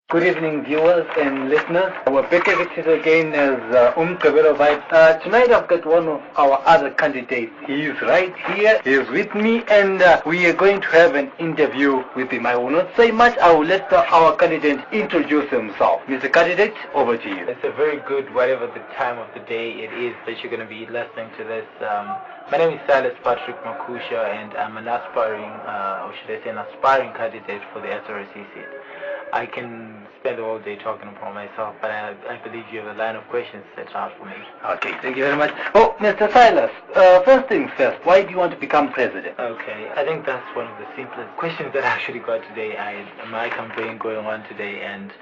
Good evening, viewers and listeners. We're back at it again as Umgqibelo vibes. Tonight I've got one of our other candidates. He is right here. He is with me, and we are going to have an interview with him. I will not say much. I will let our candidate introduce himself. Mr. Candidate, over to you. It's a very good, whatever the time of the day it is that you're going to be listening to this. My name is Silas Patrick Makusha, and I'm an aspiring, or should I say an aspiring candidate for the SRC seat. I can spend the whole day talking about myself, but I believe you have a line of questions set out for me. Okay, thank you very much. Oh, Mr. Silas, first things first, why do you want to become president? Okay, I think that's one of the simplest questions that I actually got today. My campaign going on today, and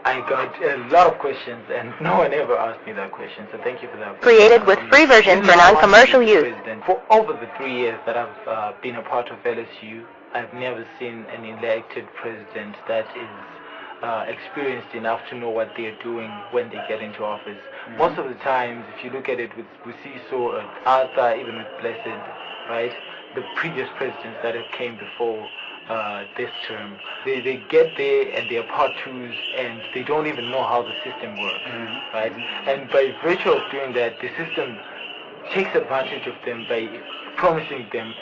I got a lot of questions, and no one ever asked me that question, so thank you for that. Created with free version for non-commercial use. For over the 3 years that I've been a part of LSU, I've never seen an elected president that is experienced enough to know what they're doing when they get into office. Most of the times, if you look at it with Siso, Arthur, even with Blessed, right, the previous presidents that have came before this term, they get there and they're part twos and they don't even know how the system works, right? And by virtue of doing that, the system takes advantage of them by promising them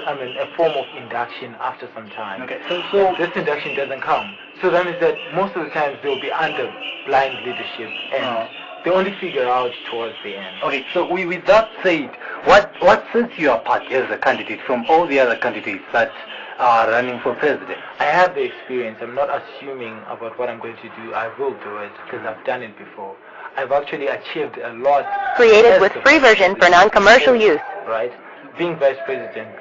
a form of induction after some time. Okay. So this induction doesn't come. So that means that most of the times they'll be under blind leadership and they only figure out towards the end. Okay, so with that said, what sets you apart as a candidate from all the other candidates that are running for president? I have the experience. I'm not assuming about what I'm going to do. I will do it because I've done it before. I've actually achieved a lot. Created with free version for non-commercial use. Right? Being vice president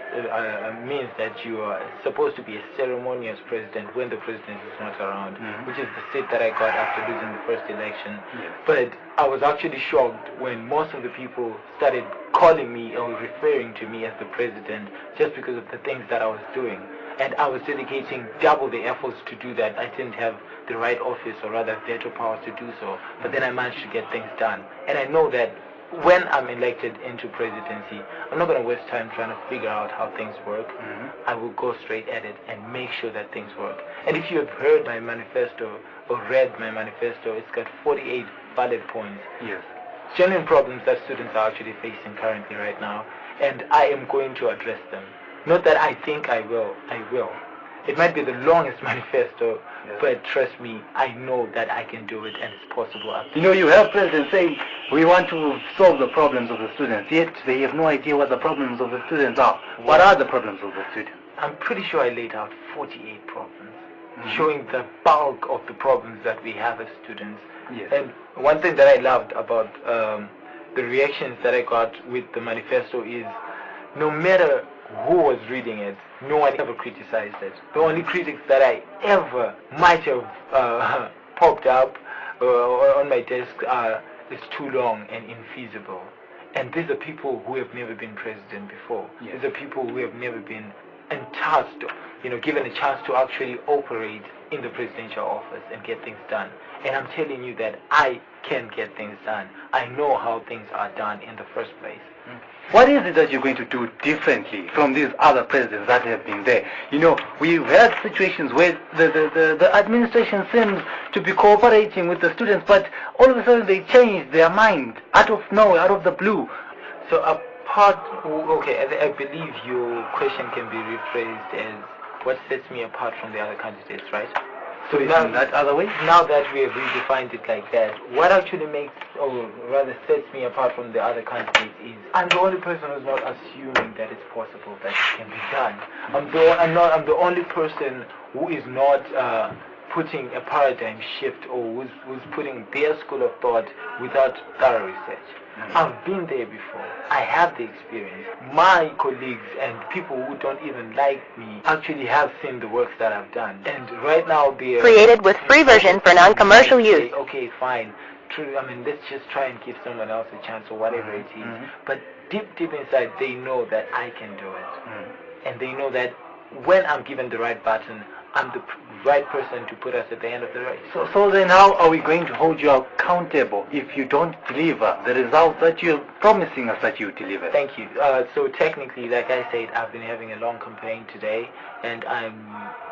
means that you are supposed to be a ceremonious president when the president is not around, which is the seat that I got after losing the first election. Yes. But I was actually shocked when most of the people started calling me or referring to me as the president just because of the things that I was doing. And I was dedicating double the efforts to do that. I didn't have the right office, or rather veto powers to do so. But then I managed to get things done. And I know that when I'm elected into presidency, I'm not going to waste time trying to figure out how things work. I will go straight at it and make sure that things work. And if you have heard my manifesto or read my manifesto, it's got 48 valid points. Yes. Genuine problems that students are actually facing currently right now, and I am going to address them. Not that I think I will. It might be the longest manifesto, but trust me, I know that I can do it and it's possible. You know, you have presidents saying, we want to solve the problems of the students, yet they have no idea what the problems of the students are. What are the problems of the students? I'm pretty sure I laid out 48 problems, showing the bulk of the problems that we have as students. Yes. And one thing that I loved about the reactions that I got with the manifesto is no matter who was reading it, no one ever criticized it. The only critics that I ever might have popped up on my desk are it's too long and infeasible. And these are people who have never been president before. Yes. These are people who have never been tasked, given a chance to actually operate in the presidential office and get things done. And I'm telling you that I can get things done. I know how things are done in the first place. What is it that you're going to do differently from these other presidents that have been there? You know, we've had situations where the administration seems to be cooperating with the students, but all of a sudden they change their mind out of nowhere, out of the blue. So I believe your question can be rephrased as what sets me apart from the other candidates, right? So now, that other way? Now that we have redefined it like that, what actually makes, or rather sets me apart from the other candidates is I'm the only person who's not assuming that it's possible that it can be done. I'm the only person who is not putting a paradigm shift or who's putting their school of thought without thorough research. I've been there before. I have the experience. My colleagues and people who don't even like me actually have seen the works that I've done. And right now they're Created with free version for non-commercial use. Okay, fine. True. Let's just try and give someone else a chance or whatever it is. But deep inside, they know that I can do it. And they know that when I'm given the right button, I'm the right person to put us at the end of the race. So then how are we going to hold you accountable if you don't deliver the results that you're promising us that you deliver? Thank you. So technically, like I said, I've been having a long campaign today, and I'm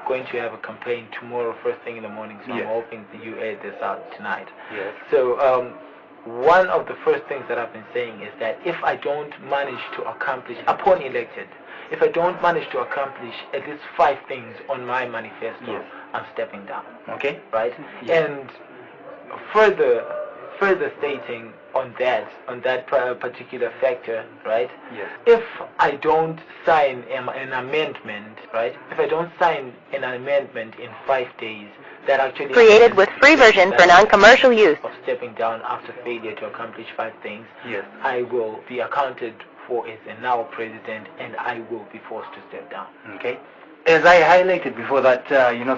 going to have a campaign tomorrow first thing in the morning, so Yes. I'm hoping that you air this out tonight. Yes. So one of the first things that I've been saying is that if I don't manage to accomplish, upon elected, if I don't manage to accomplish at least 5 things on my manifesto, Yes. I'm stepping down. Okay. Right? Yes. And further stating on that particular factor, right? Yes. If I don't sign an amendment, right? If I don't sign an amendment in 5 days, that actually Created with free version for non-commercial use. of stepping down after failure to accomplish 5 things, Yes. I will be accounted for as a now president, and I will be forced to step down. Okay. As I highlighted before that,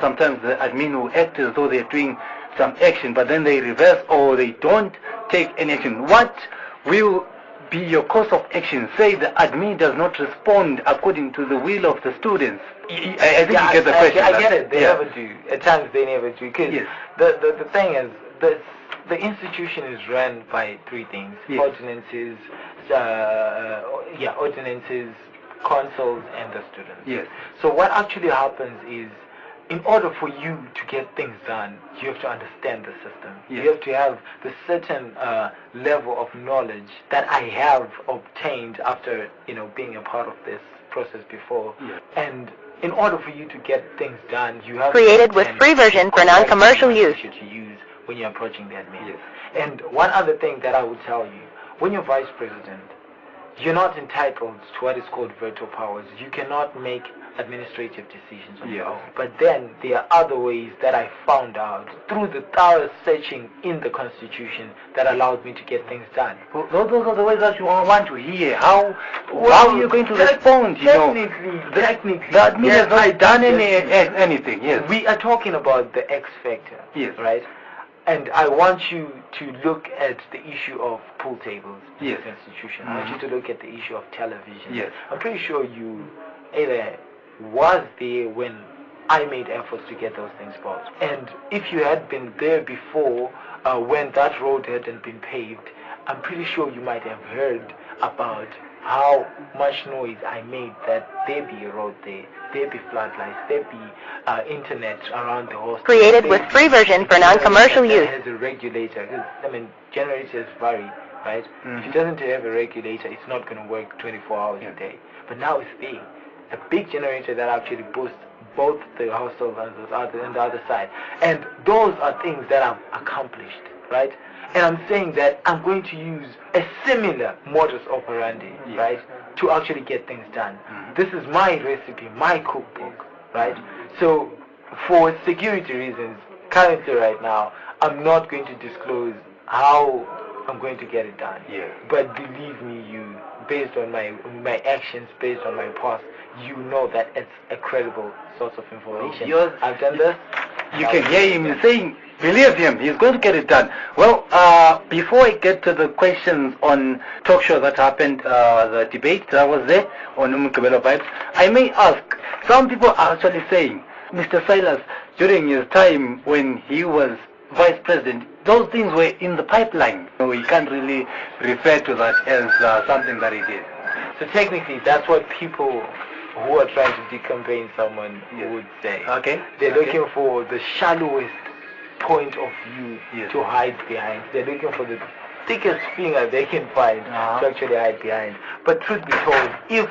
sometimes the admin will act as though they're doing some action, but then they reverse or they don't take any action. What will be your course of action? Say the admin does not respond according to the will of the students. I think you get the question. I get it. They Yeah. never do. At times they never do. Because Yes. the thing is, the institution is run by 3 things: Yes. ordinances, ordinances, consuls, and the students. Yes. So what actually happens is, in order for you to get things done, you have to understand the system. Yes. You have to have the certain level of knowledge that I have obtained after being a part of this process before. Yes. And in order for you to get things done, you have Created to with understand free version for the correct non-commercial use. language to use when you're approaching the admin. Yes. And one other thing that I would tell you, when you're vice president, you're not entitled to what is called veto powers. You cannot make administrative decisions on your Yes. own. But then there are other ways that I found out through the thorough searching in the Constitution that allowed me to get things done. Well, those are the ways that you want to hear. How are you going to respond? Technically, The admin yes, has not I done did anything. Yes. We are talking about the X factor. Yes. Right? And I want you to look at the issue of pool tables in Yes. this institution. I want you to look at the issue of television. Yes. I'm pretty sure you either was there when I made efforts to get those things built. And if you had been there before, when that road hadn't been paved, I'm pretty sure you might have heard about how much noise I made that there be a road there be floodlights, there be internet around the whole. Created with free version for non-commercial use. Has a regulator. 'Cause, I mean, generators vary, right? Mhm. If it doesn't have a regulator, it's not going to work 24 hours a day. But now it's there. A big generator that actually boosts both the household and the other side. And those are things that I've accomplished, right? And I'm saying that I'm going to use a similar modus operandi, Yes. right, to actually get things done. Mhm. This is my recipe, my cookbook, right? So for security reasons, currently right now, I'm not going to disclose how I'm going to get it done. Yes. But believe me, based on my actions, based on my past, you know that it's a credible source of information. Yours- I've done this. You can hear him saying, believe him, he's going to get it done. Well, before I get to the questions on talk show that happened, the debate that was there on Umgqibelo Vibes, I may ask, some people are actually saying, Mr. Silas, during his time when he was vice president, those things were in the pipeline. So we can't really refer to that as something that he did. So technically, that's what people who are trying to decampaign someone Yes. would say. Okay. They're Okay. looking for the shallowest point of view Yes. to hide behind. They're looking for the thickest finger they can find Uh-huh. to actually hide behind. But truth be told, if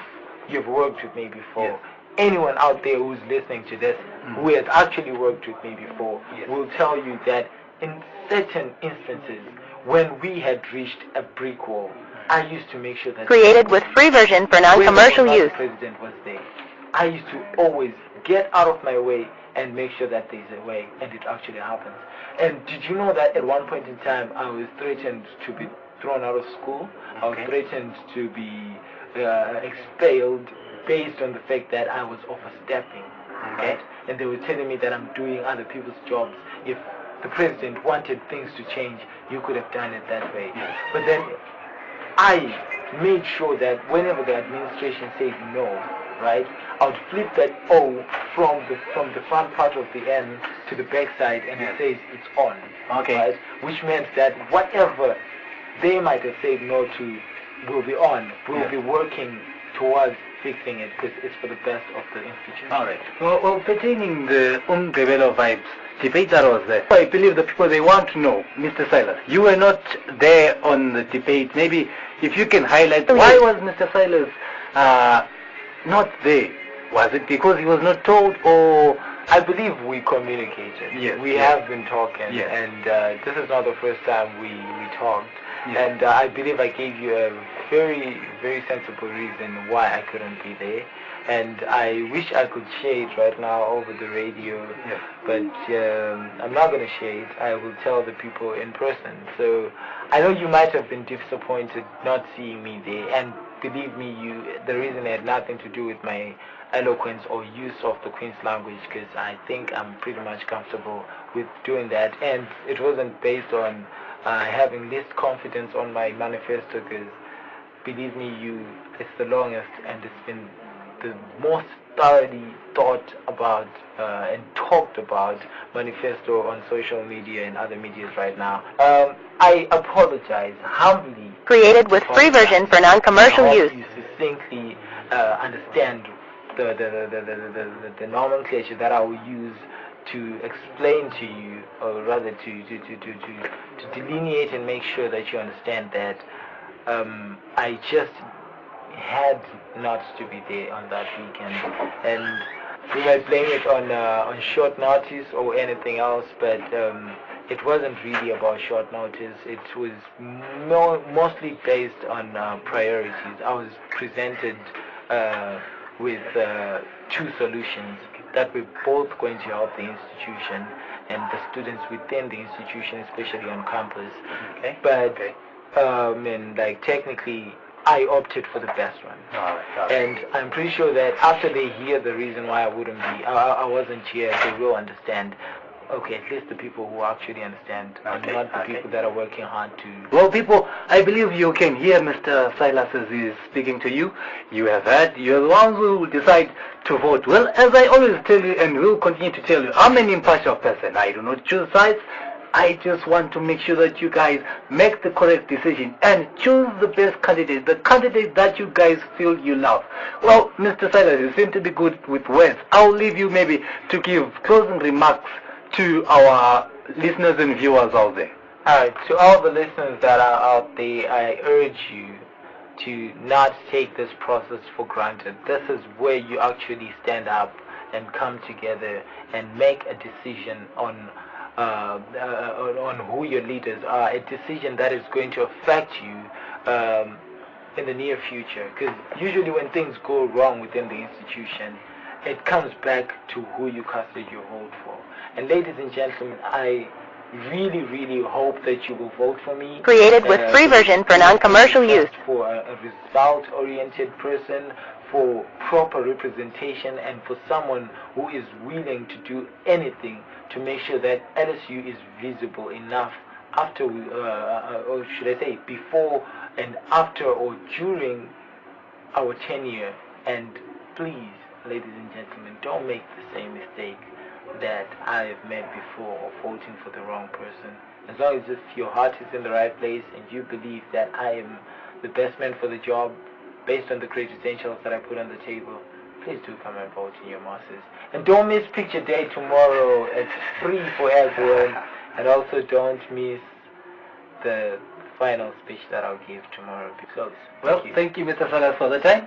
you've worked with me before, Yes. anyone out there who's listening to this, who has actually worked with me before, Yes. will tell you that in certain instances, when we had reached a brick wall, I used to make sure that Created with free version for non-commercial use. the president was there. I used to always get out of my way and make sure that there's a way, and it actually happens. And did you know that at one point in time I was threatened to be thrown out of school? I was Okay. threatened to be expelled based on the fact that I was overstepping. Okay. Right? And they were telling me that I'm doing other people's jobs. If the president wanted things to change, you could have done it that way. Yes. But then I made sure that whenever the administration said no, right, I would flip that O from the front part of the N to the back side, and Yes. it says it's on. Okay. Right? Which meant that whatever they might have said no to will be on. We'll Yes. be working towards fixing it because it's for the best of the institution. All right. Well, pertaining the Umgqibelo vibes debate that was there, I believe the people, they want to know, Mr. Silas, you were not there on the debate. Maybe if you can highlight, why was Mr. Silas not there? Was it because he was not told, or... I believe we communicated. Yes, we yes. have been talking, Yes. and this is not the first time we talked. Yes. And I believe I gave you a very, very sensible reason why I couldn't be there. And I wish I could share it right now over the radio, Yes. but I'm not going to share it. I will tell the people in person. So I know you might have been disappointed not seeing me there, and believe me, the reason had nothing to do with my eloquence or use of the Queen's language, because I think I'm pretty much comfortable with doing that, and it wasn't based on having this confidence on my manifesto, because believe me, it's the longest and it's been the most thoroughly thought about and talked about manifesto on social media and other medias right now. I apologize humbly. Created with free version for non-commercial use. You succinctly understand the nomenclature that I will use to explain to you, or rather to delineate and make sure that you understand that I just had not to be there on that weekend, and we might blame it on short notice or anything else, but it wasn't really about short notice. It was mostly based on priorities. I was presented with two solutions that were both going to help the institution and the students within the institution, especially on campus. Okay. But and like technically, I opted for the best one. All right. And I'm pretty sure that after they hear the reason why I wasn't here, they will understand. Okay, at least the people who actually understand, and not the people that are working hard to... Well, people, I believe you can hear Mr. Silas as he is speaking to you. You have heard. You're the ones who will decide to vote. Well, as I always tell you, and will continue to tell you, I'm an impartial person. I do not choose sides. I just want to make sure that you guys make the correct decision and choose the best candidate, the candidate that you guys feel you love. Well, Mr. Silas, you seem to be good with words. I'll leave you maybe to give closing remarks to our listeners and viewers out there. Alright, to all the listeners that are out there, I urge you to not take this process for granted. This is where you actually stand up and come together and make a decision on who your leaders are, a decision that is going to affect you in the near future. Because usually when things go wrong within the institution, it comes back to who you casted your vote for. And ladies and gentlemen, I really, really hope that you will vote for me. Created with free version for non-commercial use. For a result-oriented person, for proper representation, and for someone who is willing to do anything to make sure that LSU is visible enough after, or should I say, before and after or during our tenure. And please, ladies and gentlemen, don't make the same mistake that I have made before of voting for the wrong person. As long as if your heart is in the right place and you believe that I am the best man for the job based on the great credentials that I put on the table, please do come and vote in your masses. And don't miss picture day tomorrow. It's free for everyone. And also don't miss the final speech that I'll give tomorrow. Because, Well, thank you, Mr. Silas, for the time.